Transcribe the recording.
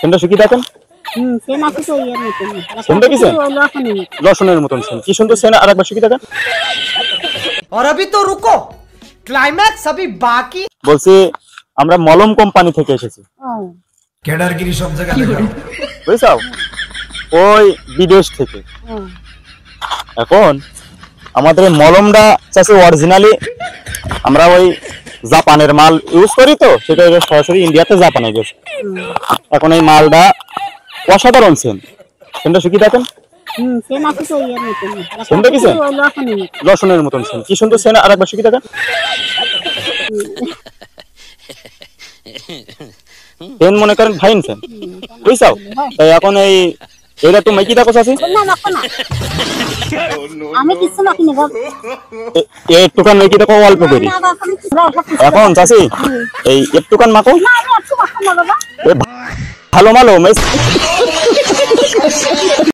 সেনটা শুকি দেখেন সেন আছে তো এর মতন সেনটা কি সেন লসনের মতন সেন কি সুন্দর সেন আরেকবার শুকি দেখেন और अभी तो रुको क्लाइमैक्स अभी बाकी বলছি আমরা মলম কোম্পানি থেকে এসেছি কেডারগিরি সব জায়গায় দেখাও বুঝছো ওই বিদেশ থেকে এখন আমাদের মলমটা চাইছে অরিজিনালি আমরা ওই জাপানের মাল ইউজ করি তো সেটা সরাসরি ইন্ডিয়াতে জাপানে গেছে এখন এই মালটা অসাধারণ সেনটা শুকি দেখেন সেন আছে তো এর মতন সেনটা কি সেন লসনের মতন সেন কি সুন্দর সেন আরেকবার শুকি দেখেন সেন মনে করেন ফাইন সেন বুঝছো তাই এখন এই এটা তো মাইকি দেখো চাচি আমি কিছু মাখি না এই টুকান মাইকি দেখো অল্প করি এখন চাচি এই একটুকান মাখো না আমি একটু মাখা না বাবা ভালো মালো